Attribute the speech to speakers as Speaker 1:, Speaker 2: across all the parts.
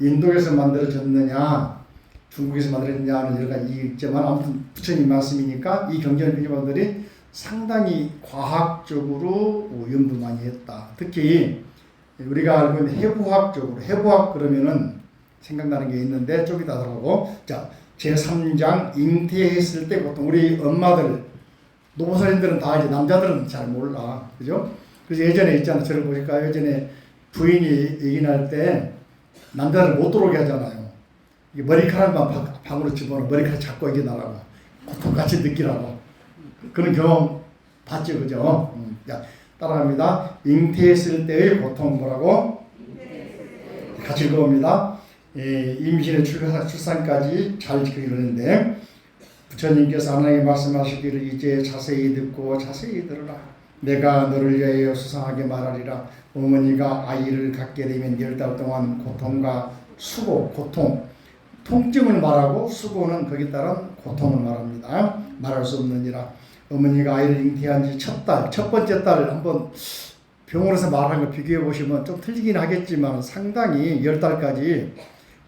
Speaker 1: 인도에서 만들어졌느냐 중국에서 만들어졌느냐는 여러 가지 있지만 아무튼 부처님 말씀이니까 이 경전 비주얼들이 상당히 과학적으로 연구 많이 했다. 특히 우리가 알고 있는 해부학적으로 해부학 그러면은 생각나는 게 있는데 쪽이다 하고 자 제3장 잉태했을 때 보통 우리 엄마들 노부사님들은 다 이제 남자들은 잘 몰라 그죠? 그래서 예전에 있잖아 저를 보실까요? 예전에 부인이 얘기할 때 남자를 못 들어오게 하잖아요. 이게 머리카락만 방으로 집어넣어 머리카락 잡고 이게 나라고 고통같이 느끼라고 그런 경험 봤죠 그죠? 자 따라갑니다. 잉태했을 때의 고통 뭐라고? 같이 읽어봅니다. 임신의 출산까지 잘 지키려는데 부처님께서 하나님께 말씀하시기를 이제 자세히 듣고 자세히 들으라. 내가 너를 위하여 수상하게 말하리라. 어머니가 아이를 갖게 되면 10달 동안 고통과 수고, 고통, 통증을 말하고 수고는 거기에 따른 고통을 말합니다. 말할 수 없느니라. 어머니가 아이를 잉태한 지 첫 번째 딸을 한번 병원에서 말하는 거 비교해 보시면 좀 틀리긴 하겠지만 상당히 10달까지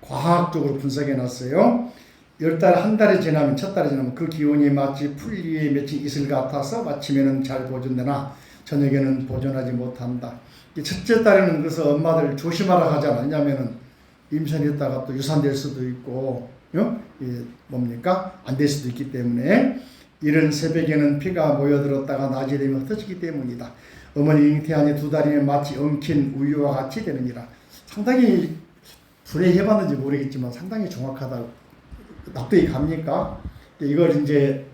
Speaker 1: 과학적으로 분석해 놨어요. 10달, 한 달이 지나면, 첫 달이 지나면 그 기운이 마치 풀 위에 맺힌 이슬 같아서 마침에는 잘 보존되나 저녁에는 보존하지 못한다. 첫째 딸에는 그래서 엄마들 조심하라 하잖아. 왜냐면은 임신했다가 또 유산될 수도 있고, 뭡니까? 안 될 수도 있기 때문에 이른 새벽에는 피가 모여들었다가 낮이 되면 흩어지기 때문이다. 어머니 잉태한 지 2달이면 마치 엉킨 우유와 같이 되느니라. 상당히 불해해봤는지 모르겠지만 상당히 정확하다고 납득이 갑니까? 이걸 이제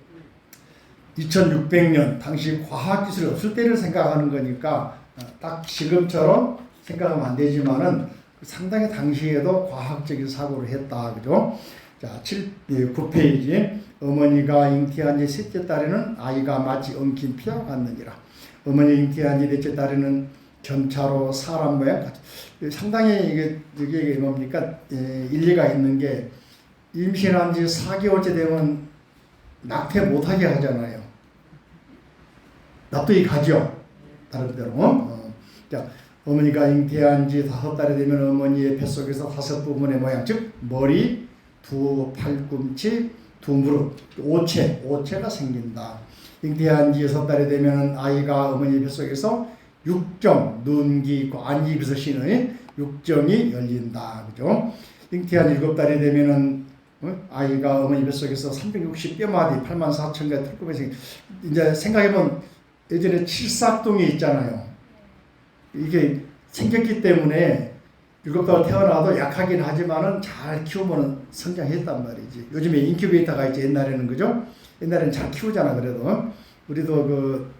Speaker 1: 2600년 당시 과학기술이 없을 때를 생각하는 거니까 딱 지금처럼 생각하면 안 되지만은 상당히 당시에도 과학적인 사고를 했다. 그죠? 자, 9페이지. 어머니가 잉태한 지 셋째 딸에는 아이가 마치 엉킨 피와 같느니라. 어머니 잉태한 지 넷째 딸에는 점차로 사람 모양 같이. 상당히 이게 뭡니까? 일리가 있는 게 임신한 지 4개월째 되면 낙태 못하게 하잖아요. 납득이 가죠. 다른 대로. 자, 어머니가 잉태한 지 5달이 되면 어머니의 뱃속에서 5부분의 모양, 즉 머리, 두 팔꿈치, 두 무릎, 오체가 생긴다. 잉태한 지 6달이 되면 아이가 어머니 뱃속에서 육정, 눈, 귀, 코, 안이 입에서 쉬는 육정이 열린다. 그죠? 잉태한 7달이 되면은 아이가 어머니 뱃속에서 360뼈마디 84,000가지 털끝이 생겨. 이제 생각해보면 예전에 칠삭둥이 있잖아요. 이게 생겼기 때문에 7달 태어나도 약하긴 하지만은 잘 키우면 성장했단 말이지. 요즘에 인큐베이터가 있지 옛날에는 그죠? 옛날에는 잘 키우잖아 그래도. 우리도 그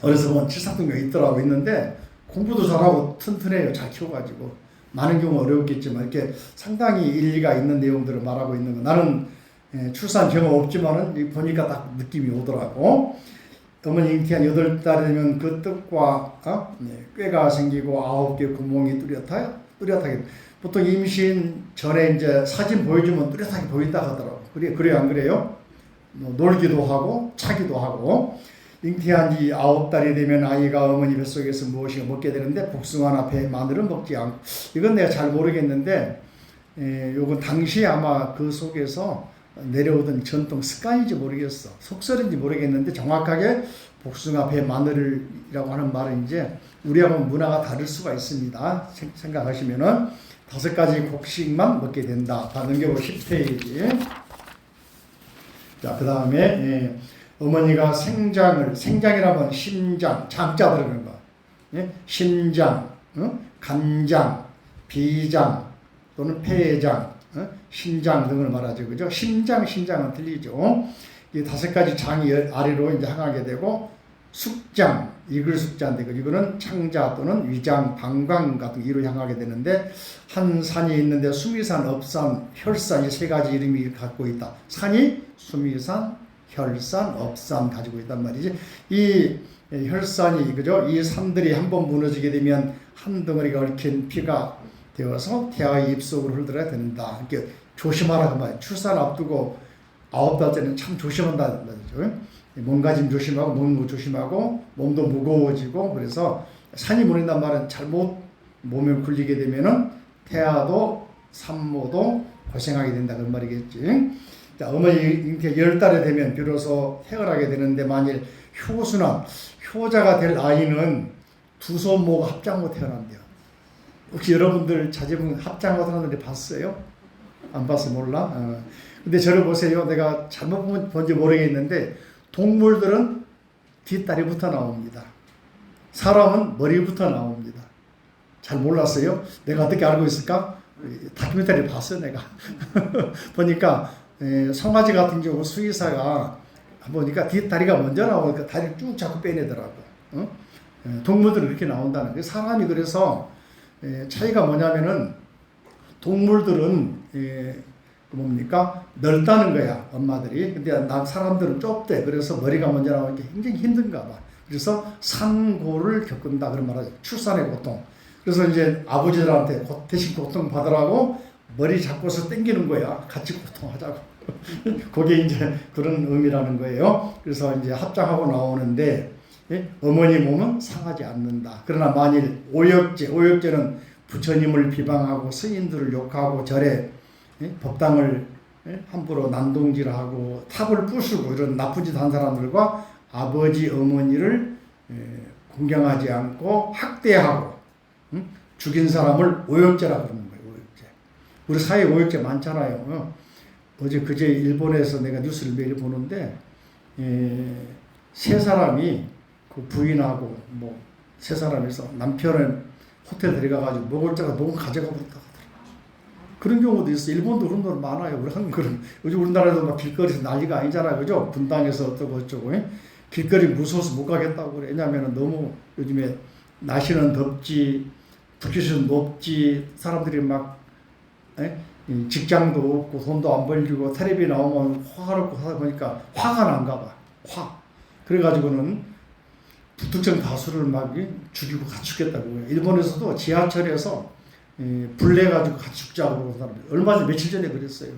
Speaker 1: 어려서 보면 칠삭둥이가 있더라고 있는데 공부도 잘하고 튼튼해요. 잘 키워가지고. 많은 경우 어려웠겠지만 이렇게 상당히 일리가 있는 내용들을 말하고 있는 거. 나는 출산 경험 없지만은 보니까 딱 느낌이 오더라고. 어머니 잉태한 8달이 되면 그 뜻과 꾀가 생기고 9개 구멍이 뚜렷하게. 보통 임신 전에 이제 사진 보여주면 뚜렷하게 보인다 하더라고. 그래요 안 그래요? 놀기도 하고 차기도 하고. 잉태한 지 9달이 되면 아이가 어머니 뱃속에서 무엇인가 먹게 되는데 복숭아나 배, 마늘은 먹지 않고. 이건 내가 잘 모르겠는데 요건 당시에 아마 그 속에서 내려오던 전통 습관인지 모르겠어. 속설인지 모르겠는데 정확하게 복숭아, 배, 마늘이라고 하는 말은 이제 우리하고는 문화가 다를 수가 있습니다. 생각하시면은 5가지 곡식만 먹게 된다. 다 넘겨보 10페이지. 자, 그 다음에 어머니가 생장이라면 심장, 장자 들어가는 거. 심장, 간장, 비장 또는 폐장, 신장 등을 말하죠. 그죠? 심장은 틀리죠. 이 5가지 장이 아래로 이제 향하게 되고 숙장, 이글숙자인데 이거는 창자 또는 위장, 방광 같은 이로 향하게 되는데 한 산이 있는데 수미산, 업산, 혈산 이 3가지 이름이 갖고 있다. 산이 수미산, 혈산, 업산 가지고 있단 말이지. 이 혈산이 그죠? 이 산들이 한번 무너지게 되면 한 덩어리가 얽힌 피가 되어서 태아의 입속으로 흘러야 된다. 이렇게 조심하라 그 말. 출산 앞두고 9달째는 참 조심한다는 말이죠. 몸가짐 조심하고 몸도 조심하고 몸도 무거워지고 그래서 산이 무너진단 말은 잘못 몸에 굴리게 되면은 태아도 산모도 고생하게 된다 그런 말이겠지. 자, 어머니 잉태 10달이 되면 비로소 태어나게 되는데 만일 효자가 될 아이는 두 손 모가 합장으로 태어난대요. 혹시 여러분들 자제분 합장으로 태어났는데 봤어요? 안 봤어 몰라? 근데 저를 보세요. 내가 잘못 본지 모르겠는데 동물들은 뒷다리부터 나옵니다. 사람은 머리부터 나옵니다. 잘 몰랐어요? 내가 어떻게 알고 있을까? 다큐멘터리 봤어요, 내가. 보니까 송아지 같은 경우 수의사가 보니까 뒷다리가 먼저 나오니까 다리를 쭉 잡고 빼내더라고. 동물들은 그렇게 나온다는 거예요. 사람이 그래서 차이가 뭐냐면은 동물들은 뭡니까? 넓다는 거야, 엄마들이. 근데 사람들은 좁대. 그래서 머리가 먼저 나오니까 굉장히 힘든가 봐. 그래서 산고를 겪는다. 그런 말하죠. 출산의 고통. 그래서 이제 아버지들한테 대신 고통 받으라고 머리 잡고서 당기는 거야. 같이 고통하자고. 그게 이제 그런 의미라는 거예요. 그래서 이제 합장하고 나오는데, 어머니 몸은 상하지 않는다. 그러나 만일 오역죄는 부처님을 비방하고 스님들을 욕하고 절에 법당을 함부로 난동질하고 탑을 부수고 이런 나쁜 짓 한 사람들과 아버지 어머니를 공경하지 않고 학대하고 죽인 사람을 오역죄라 그러는 거예요. 오역죄. 우리 사회에 오역죄 많잖아요. 그제 일본에서 내가 뉴스를 매일 보는데 세 사람이 그 부인하고 뭐 세 사람에서 남편을 호텔 데려가가지고 먹을 때가 너무 가져가 버렸다 하더라고요. 그런 경우도 있어. 일본도 그런 돈 많아요. 우리 한국은 요즘 우리나라에도 막 길거리에서 난리가 아니잖아요, 그죠? 분당에서 어쩌고 저쩌고 길거리 무서워서 못 가겠다고 그래. 왜냐하면 너무 요즘에 날씨는 덥지, 부피수는 높지, 사람들이 막 직장도 없고 돈도 안 벌리고 텔레비 나오면 화가 하다 보니까 화가 난가 봐. 그래가지고는 특정 다수를 막 죽이고 가축했다고. 일본에서도 지하철에서 불내가지고 같이 죽자고 그러는 사람들 얼마 전 며칠 전에 그랬어요.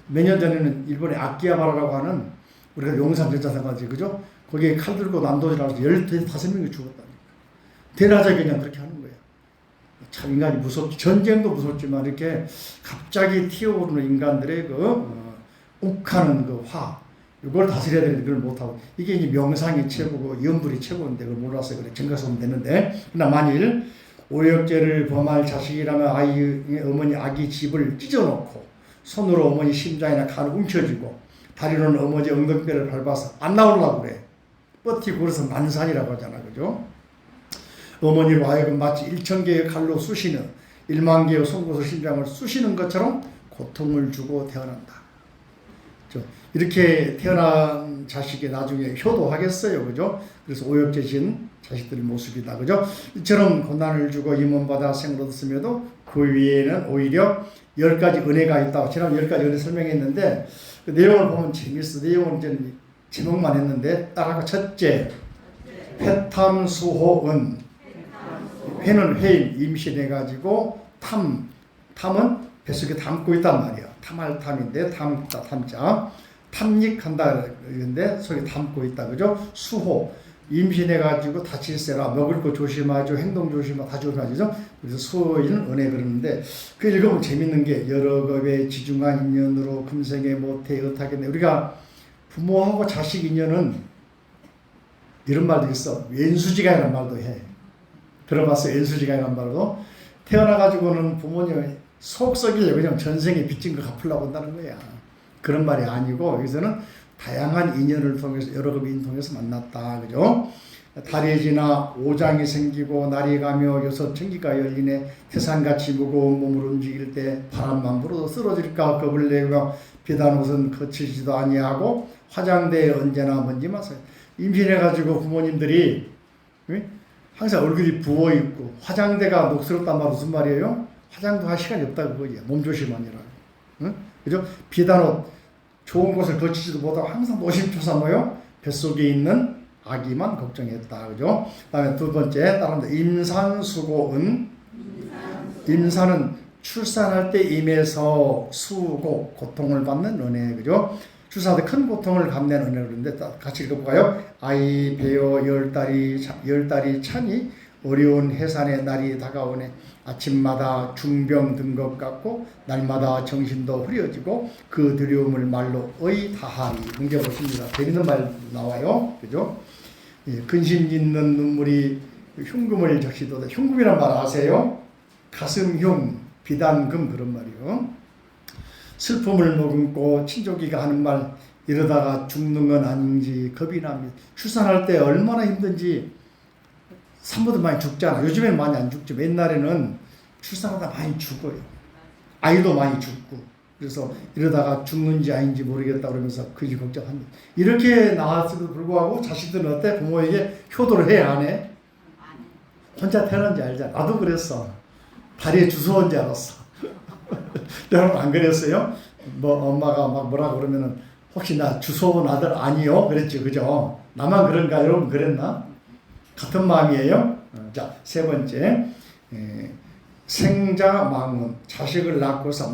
Speaker 1: 몇 년 전에는 일본의 아키하바라라고 하는 우리가 용산 전자상가지 그죠? 거기에 칼 들고 난도질하면서 15명이 죽었다니까. 대낮에 그냥 그렇게 하는 거야. 참 인간이 무섭지. 전쟁도 무섭지만 이렇게 갑자기 튀어오르는 인간들의 욱하는 그 화, 이걸 다스려야 되는데 그걸 못하고. 이게 이제 명상이 최고고 염불이 최고인데 그걸 몰라서 그래. 증가서면 되는데. 그러나 만일 오역죄를 범할 자식이라면 어머니 아기 집을 찢어놓고 손으로 어머니 심장이나 간을 움켜쥐고 다리로는 어머니 엉덩이뼈를 밟아서 안 나오려고 그래. 버티고 그래서 만산이라고 하잖아. 그죠? 어머니로 하여금 마치 1000개의 칼로 쑤시는 1만 개의 송곳을 심장을 쑤시는 것처럼 고통을 주고 태어난다. 이렇게 태어난 자식이 나중에 효도하겠어요. 그죠? 그래서 오역죄진 자식들의 모습이다. 그죠? 이처럼 고난을 주고 임원받아 생을 얻었음에도 그 위에는 오히려 10가지 은혜가 있다고. 지난번 10가지 은혜 설명했는데 그 내용을 보면 재밌어. 내용은 이제 제목만 했는데 따라가. 첫째, 회탐수호은. 회는 회인, 임신해가지고 탐은 뱃속에 담고 있단 말이야. 탐할 탐인데 담다 탐자. 탐닉한다 그러는데 속에 담고 있다. 그죠? 수호. 임신해가지고 다칠세라. 먹을 거 조심하죠. 행동 조심하죠. 다 조심하죠. 그래서 수호인 은혜 그러는데 그 읽으면 재밌는 게 여러 겁의 지중한 인연으로 금생에 못해 의탁했네. 우리가 부모하고 자식 인연은 이런 말도 있어. 왼수지간이라는 말도 해. 들어봤어요? 왼수지간이라는 말도. 태어나가지고는 부모님이 속 썩이려고 그냥 전생에 빚진 거 갚으려고 한다는 거야. 그런 말이 아니고 여기서는 다양한 인연을 통해서 여러 급 인연을 통해서 만났다. 그죠? 달이 지나 오장이 생기고 날이 가며 6천기가 열리네. 태산같이 무거운 몸을 움직일 때 바람만 불어도 쓰러질까 겁을 내고 비단 옷은 거치지도 아니하고 화장대에 언제나 먼지 마세요. 임신해가지고 부모님들이 항상 얼굴이 부어있고 화장대가 녹슬었단 말 무슨 말이에요? 화장도 할 시간이 없다 그거야. 몸조심하니라. 그죠? 비단 옷 좋은 곳을 거치지도 못하고 항상 노심초사모요. 뱃속에 있는 아기만 걱정했다. 그죠? 다음에 두 번째, 따라합니다. 임산수고은. 임산은 출산할 때 임해서 수고, 고통을 받는 은혜. 그죠? 출산할 때 큰 고통을 감내는 은혜를 그러는데 같이 읽어볼까요? 아이 배어 10달이 차니 어려운 해산의 날이 다가오네. 아침마다 중병 든 것 같고 날마다 정신도 흐려지고 그 두려움을 말로 의다하리. 문제 보십니다. 재밌는 말 나와요. 그죠? 예, 근심 짓는 눈물이 흉금을 적시도다. 흉금이란 말 아세요? 가슴흉, 비단금 그런 말이요. 슬픔을 머금고 친족이가 하는 말 이러다가 죽는 건 아닌지 겁이 납니다. 출산할 때 얼마나 힘든지 산모도 많이 죽잖아. 요즘에는 많이 안 죽죠. 옛날에는 출산하다 많이 죽어요. 아이도 많이 죽고. 그래서 이러다가 죽는지 아닌지 모르겠다 그러면서 그게 걱정합니다. 이렇게 나왔음에도 불구하고 자식들은 어때? 부모에게 효도를 해 안 해? 혼자 태어난지 알잖아. 나도 그랬어. 다리에 주워 온 줄 알았어. 여러분 안 그랬어요? 뭐 엄마가 막 뭐라 그러면은 혹시 나 주워 온 아들 아니요? 그랬죠. 그죠? 나만 그런가? 여러분 그랬나? 같은 마음이에요. 자, 세 번째. 생자 망운. 자식을 낳고서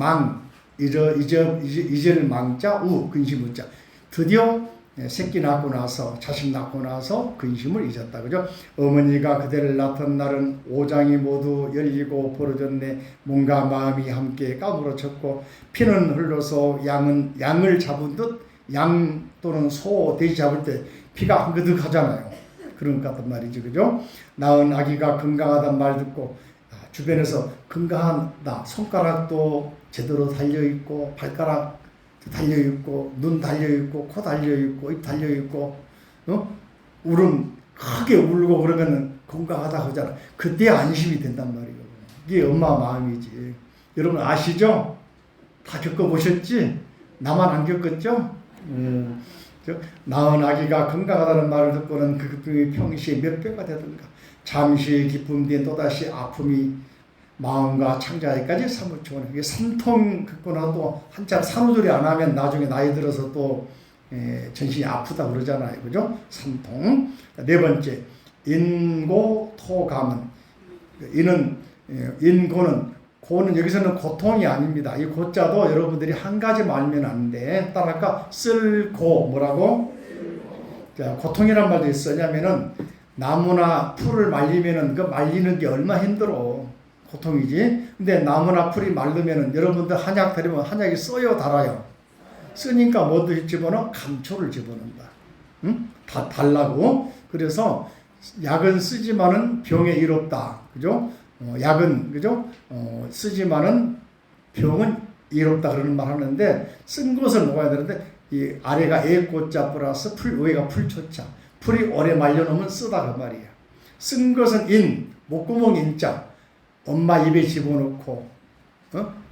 Speaker 1: 잊을 망자 우 근심 우자. 드디어 새끼 낳고 나서 자식 낳고 나서 근심을 잊었다. 그죠? 어머니가 그대를 낳던 날은 오장이 모두 열리고 벌어졌네. 몸과 마음이 함께 까무러쳤고 피는 흘러서 양을 잡은 듯 양 또는 소, 돼지 잡을 때 피가 한그득 하잖아요. 그런 것 같단 말이죠. 그죠? 낳은 아기가 건강하단 말 듣고 주변에서 건강하다. 손가락도 제대로 달려있고 발가락 달려있고 눈 달려있고 코 달려있고 입 달려있고 울음 크게 울고 그러면 건강하다 하잖아. 그때 안심이 된단 말이에요. 이게 엄마 마음이지. 여러분 아시죠? 다 겪어보셨지? 나만 안 겪었죠? 낳은 아기가 건강하다는 말을 듣고는 그 기쁨이 평시에 몇 배가 되던가. 잠시 기쁨 뒤에 또다시 아픔이 마음과 창자에까지 사무쳐오는. 이게 산통 겪고 나도 한참 산후조리 안 하면 나중에 나이 들어서 또 전신이 아프다 그러잖아요. 그죠? 산통. 네 번째, 인고토감은. 인고는 고는 여기서는 고통이 아닙니다. 이 고자도 여러분들이 한 가지만 알면 안 돼. 따라할까? 쓸고 뭐라고? 자, 고통이란 말도 있으냐면은 나무나 풀을 말리면은 그 말리는 게 얼마나 힘들어. 고통이지. 근데 나무나 풀이 마르면은 여러분들 한약 들으면 한약이 써요, 달아요. 쓰니까 뭐도 집어넣어? 감초를 집어넣는다. 응? 다 달라고. 그래서 약은 쓰지만은 병에 이롭다. 그죠? 약은 그죠? 쓰지만은 병은 이롭다 그러는 말 하는데 쓴 것을 먹어야 되는데 이 아래가 애꽃자 플러스 풀 위가 풀초자. 풀이 오래 말려놓으면 쓰다 그 말이야. 쓴 것은 목구멍 인자. 엄마 입에 집어넣고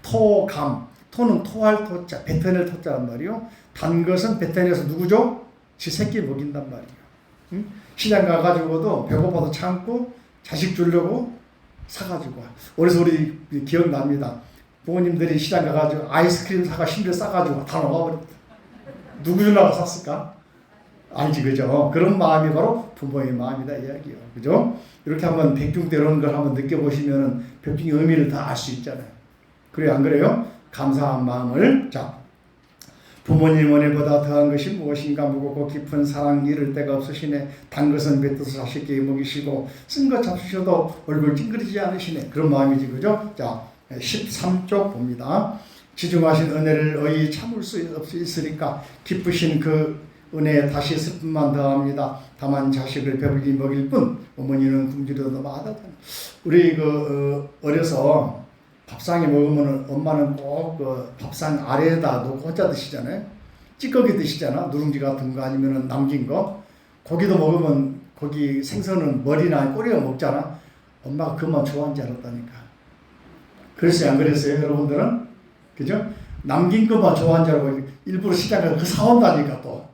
Speaker 1: 토감. 토는 토할 토자. 뱉어낼 토자란 말이요. 단 것은 뱉어내서 누구죠? 지 새끼 먹인단 말이에요. 응? 시장 가가지고도 배고파도 참고 자식 주려고 사가지고. 그래서 우리 기억납니다. 부모님들이 시장 가가지고 아이스크림 사가 심지어 싸가지고 다 녹아버렸다. 누구 주려고 샀을까? 알지, 그죠? 그런 마음이 바로 부모의 마음이다 이야기요. 그죠? 이렇게 한번 백중대로는 걸 한번 느껴보시면 백중의 의미를 다 알 수 있잖아요. 그래요, 안 그래요? 감사한 마음을. 자, 부모님 은혜보다 더한 것이 무엇인가. 무겁고 깊은 사랑 이를 데가 없으시네. 단 것은 뱉어서 자식에게 먹이시고 쓴 것 잡수셔도 얼굴 찡그리지 않으시네. 그런 마음이지, 그죠? 자, 13쪽 봅니다. 지중하신 은혜를 의히 참을 수 있으리까 기쁘신 그 은혜에 다시 슬픔만 더합니다. 다만 자식을 배불리 먹일 뿐 어머니는 굶주려도 마다. 우리 어려서 밥상에 먹으면 엄마는 꼭 그 밥상 아래에다 놓고 혼자 드시잖아요. 찌꺼기 드시잖아. 누룽지 같은 거 아니면 남긴 거. 고기도 먹으면 고기 생선은 머리나 꼬리가 먹잖아. 엄마가 그만 좋아하는 줄 알았다니까. 그랬어요, 안 그랬어요, 여러분들은? 그죠? 남긴 것만 좋아하는 줄 알고 일부러 시장 가서 그 사온다니까 또.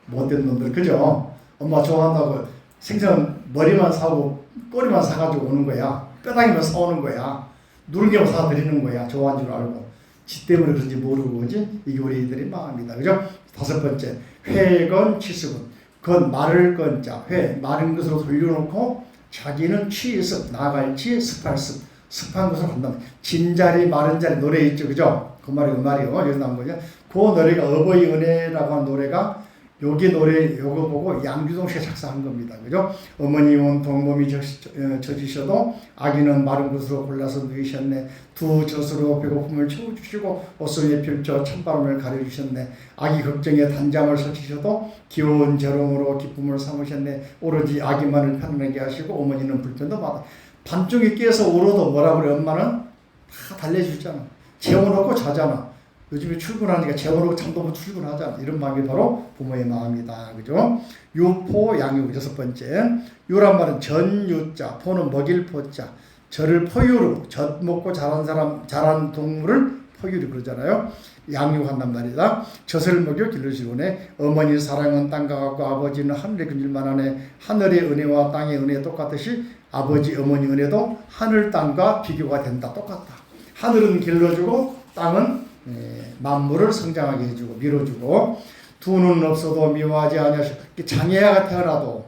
Speaker 1: 못된 놈들, 그죠? 엄마 좋아한다고 생선 머리만 사고 꼬리만 사가지고 오는 거야. 뼈다귀만 사오는 거야. 누룽지만 사드리는 거야. 좋아하는 줄 알고. 지 때문에 그런지 모르고, 그지? 이게 우리들의 마음이다. 그죠? 다섯 번째, 회건 치습은. 건 마를 건자. 회, 마른 것으로 돌려놓고 자기는 취습, 나갈지 습할습. 습한 것을 한다. 진자리, 마른 자리 노래 있죠. 그죠? 그 말이요. 여기서 나온 거죠. 그 노래가 어버이 은혜라고 하는 노래가 여기 노래 요거 보고 양규동 씨가 작사한 겁니다. 그죠? 어머니 온통 몸이 젖으셔도 아기는 마른 곳으로 골라서 누이셨네. 두 젖으로 배고픔을 채워주시고 옷송이에 펼쳐 찬바람을 가려주셨네. 아기 걱정에 단잠을 설치셔도 귀여운 재롱으로 기쁨을 삼으셨네. 오로지 아기만을 편안하게 하시고 어머니는 불편도 받아. 밤중에 깨서 울어도 뭐라 그래? 엄마는 다 달래주잖아. 재워놓고 자잖아. 요즘에 출근하니까 재워놓고 잠도 못 출근하잖아. 이런 마음이 바로 부모의 마음이다. 그죠? 유포 양육 여섯 번째. 유란 말은 전유자, 포는 먹일 포자. 젖을 포유로, 젖 먹고 자란 동물을 포유로 그러잖아요. 양육한단 말이다. 젖을 먹여 길러주오네. 어머니 사랑은 땅과 같고 아버지는 하늘의 근질만 하네. 하늘의 은혜와 땅의 은혜 똑같듯이 아버지 어머니 은혜도 하늘 땅과 비교가 된다. 똑같다. 하늘은 길러주고 땅은 만물을 성장하게 해주고 밀어주고 두 눈은 없어도 미워하지 아니하시고 장애아가 태어나도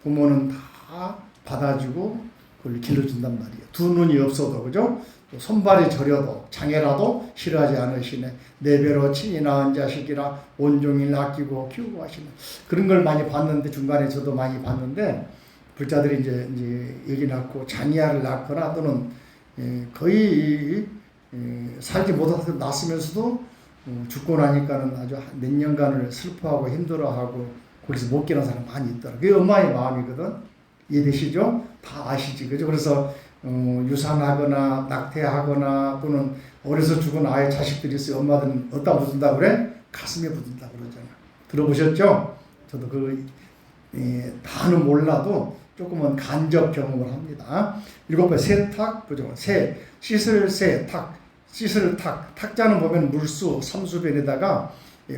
Speaker 1: 부모는 다 받아주고 그걸 길러준단 말이에요. 두 눈이 없어도 그죠? 손발이 저려도 장애라도 싫어하지 않으시네. 내 배로 친히 낳은 자식이라 온종일 아끼고 키우고 하시네. 그런 걸 많이 봤는데 중간에 저도 많이 봤는데 불자들이 이제 여기 낳고 장애아를 낳거나 또는 거의 살지 못해서 낳았으면서도 죽고 나니까는 아주 몇 년간을 슬퍼하고 힘들어하고 거기서 못 깨는 사람 많이 있더라. 그게 엄마의 마음이거든. 이해되시죠? 다 아시지, 그죠? 그래서 유산하거나 낙태하거나 또는 어려서 죽은 아이 자식들이 있어요. 엄마들은 어디다 묻은다 그래? 가슴에 묻은다 그러잖아. 들어보셨죠? 저도 다는 몰라도 조금은 간접 경험을 합니다. 일곱 번 세탁, 그죠? 씻을 씻을 탁자는 보면 물수, 삼수변에다가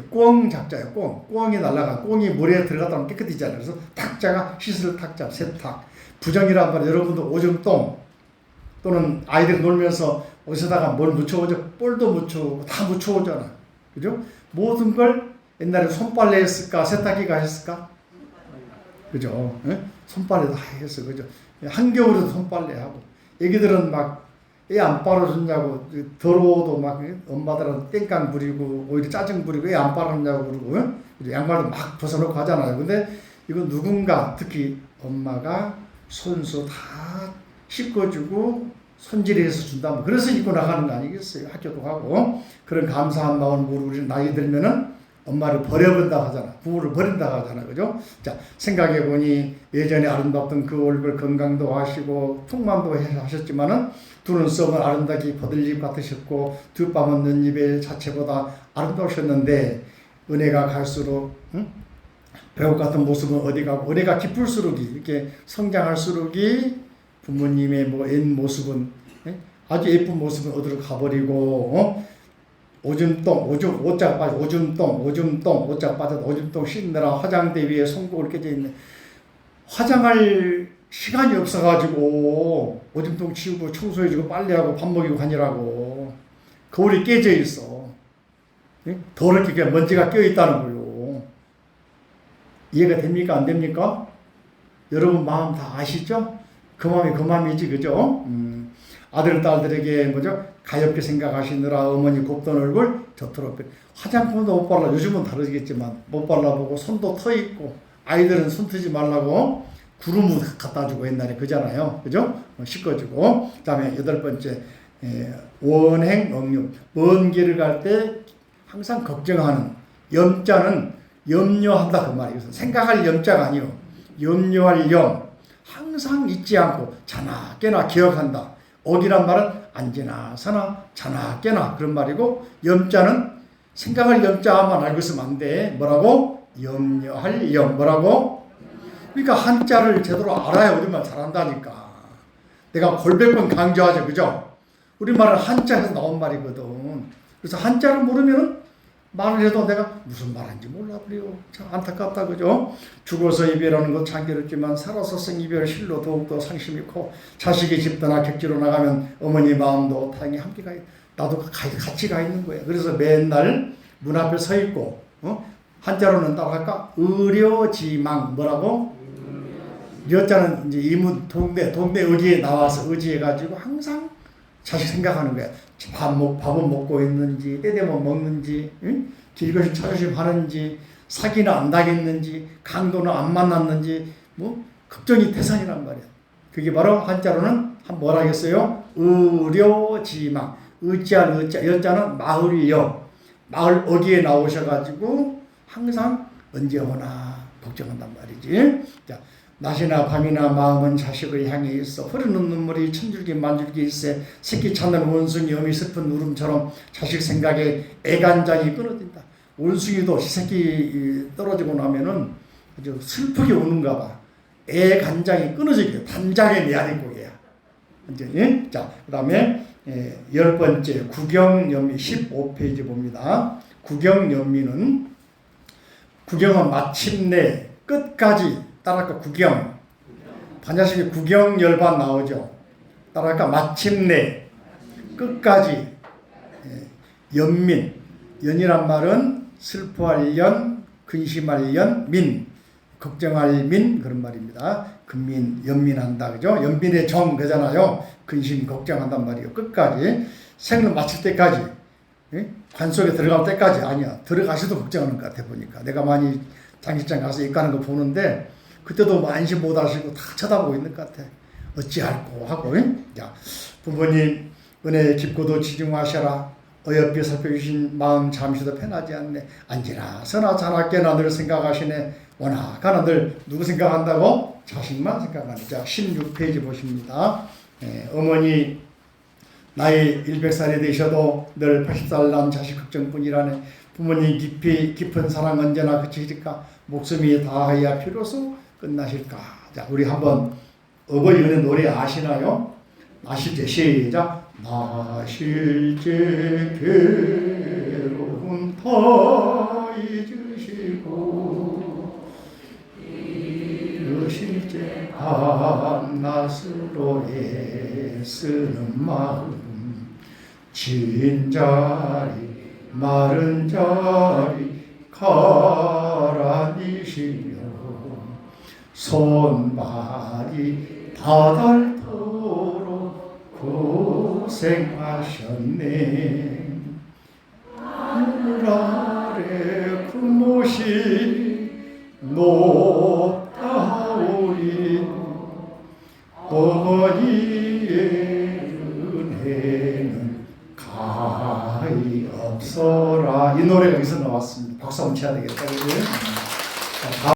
Speaker 1: 꽁 작자예요. 꽁이 날아가. 꽁이 물에 들어갔다 하면 깨끗해지잖아요. 그래서 탁자가 씻을 탁자, 세탁. 부정이란 말은 여러분도 오줌똥 또는 아이들 놀면서 어디서다가 뭘 묻혀오죠? 볼도 묻혀오고 다 묻혀오잖아. 그죠? 모든 걸 옛날에 손빨래 했을까? 세탁기가 했을까? 그죠? 손빨래도 다 했어. 그죠? 한겨울에도 손빨래하고. 애기들은 막 애 안 빨아줬냐고 더러워도 막 엄마들한테 땡깡 부리고 오히려 짜증 부리고 애 안 빨았냐고 그러고 양말도 막 벗어놓고 하잖아요. 근데 이건 누군가 특히 엄마가 손수 다 씻어주고 손질해서 준다. 그래서 입고 나가는 거 아니겠어요? 학교도 가고 그런 감사한 마음으로 우리 나이 들면은 엄마를 버려본다 하잖아. 부모를 버린다 하잖아. 그죠? 자, 생각해보니 예전에 아름답던 그 얼굴 건강도 하시고 풍만도 하셨지만은 두 눈썹은 아름답게 버들잎 같으셨고 두 뺨은 눈잎의 자체보다 아름다우셨는데 은혜가 갈수록 배옥 같은 모습은 어디 가고 은혜가 깊을수록이 이렇게 성장할수록이 부모님의 옛 모습은 아주 예쁜 모습은 어디로 가버리고 오자가 빠져 오자가 빠져도 오줌똥 씻느라 화장대 위에 송곳을 깨져 있네. 화장할 시간이 없어가지고 오줌똥 치우고 청소해주고 빨래하고 밥 먹이고 하느라고 거울이 깨져 있어. 더럽게 그냥 먼지가 껴있다는 거요. 이해가 됩니까? 안 됩니까? 여러분 마음 다 아시죠? 그 마음이 그 마음이지, 그죠? 아들, 딸들에게 가엽게 생각하시느라 어머니 곱던 얼굴 저토록 화장품도 못 발라. 요즘은 다르겠지만 못 발라보고 손도 터 있고 아이들은 손 트지 말라고 구름을 갖다 주고 옛날에 그잖아요. 그죠? 씻어주고. 그 다음에 여덟 번째 원행 억육. 먼 길을 갈 때 항상 걱정하는 염자는 염려한다 그 말이에요. 생각할 염자가 아니요. 염려할 염. 항상 잊지 않고 자나 깨나 기억한다. 억이란 말은 앉으나 서나 자나 깨나 그런 말이고 염자는 생각할 염자만 알고 있으면 안 돼. 뭐라고? 염려할 염. 뭐라고? 그러니까 한자를 제대로 알아야 우리말 잘한다니까. 내가 골백번 강조하죠. 그죠? 우리말은 한자에서 나온 말이거든. 그래서 한자를 모르면 말을 해도 내가 무슨 말인지 몰라버려. 참 안타깝다. 그죠? 죽어서 이별하는 것 참괴롭지만 살아서 생이별 실로 더욱더 상심이 커. 자식이 집 떠나 객지로 나가면 어머니 마음도 다행히 함께 나도 같이 가 있는 거야. 그래서 맨날 문 앞에 서 있고 한자로는 따라갈까? 의료지망. 뭐라고? 여자는 이제 이문 동네 의지에 나와서 의지해가지고 항상 자식 생각하는 거야. 밥은 먹고 있는지, 때 되면 먹는지, 길것이 차조심 하는지, 사기는 안 당했는지 강도는 안 만났는지 뭐 걱정이 태산이란 말이야. 그게 바로 한자로는 뭐라 하겠어요? 의료지망. 의지할 의자, 여자는 마을이요. 마을 어귀에 나오셔가지고 항상 언제 오나 걱정한단 말이지. 자, 낮이나 밤이나 마음은 자식을 향해 있어. 흐르는 눈물이 천줄기 만줄기 있어. 새끼 찾는 원숭이 어미 슬픈 울음처럼 자식 생각에 애간장이 끊어진다. 원숭이도 새끼 떨어지고 나면은 아주 슬프게 우는가 봐. 애간장이 끊어지게 단장의 메아리고기야. 완전히. 자, 그 다음에 10번째 구경연미 15페이지 봅니다. 구경연미는 구경은 마침내 끝까지 따라할까 구경 반야식에 구경열반 나오죠. 따라할까 마침내 끝까지 연민 연이란 말은 슬퍼할 연 근심할 연 민 걱정할 민 그런 말입니다. 근민 연민한다 그죠? 연민의 정 그잖아요. 근심 걱정한단 말이에요. 끝까지 생을 마칠 때까지 관 속에 들어갈 때까지 아니야. 들어가셔도 걱정하는 것 같아 보니까. 내가 많이 장기장 가서 입가는 거 보는데 그때도 안심 못 하시고 다 쳐다보고 있는 것 같아. 어찌할꼬 하고. 자, 부모님 은혜 깊고도 지중하셔라. 어여삐 살펴주신 마음 잠시도 편하지 않네. 안지나 서나 자나깨나 늘 생각하시네. 원하가나 늘 누구 생각한다고? 자식만 생각하네. 자, 16페이지 보십니다. 어머니 나이 100살이 되셔도 늘 80살 난 자식 걱정뿐이라네. 부모님 깊은 사랑 언제나 그치실까? 목숨이 다하여 비로소 끝나실까? 자, 우리 한번 어버이 은혜 노래 아시나요? 아실제 시작. 나실제 괴로움 다 잊으시고 이르실제 밤낮으로 애쓰는 마음 진 자리 마른 자리 가라니시며 손발이 다닳도록 고생하셨네. 하늘 아래 그 모시 높다오리 어머니의 은혜는 가히 없어라. 이 노래가 여기서 나왔습니다. 박수 한번 쳐야 되겠다. 그지?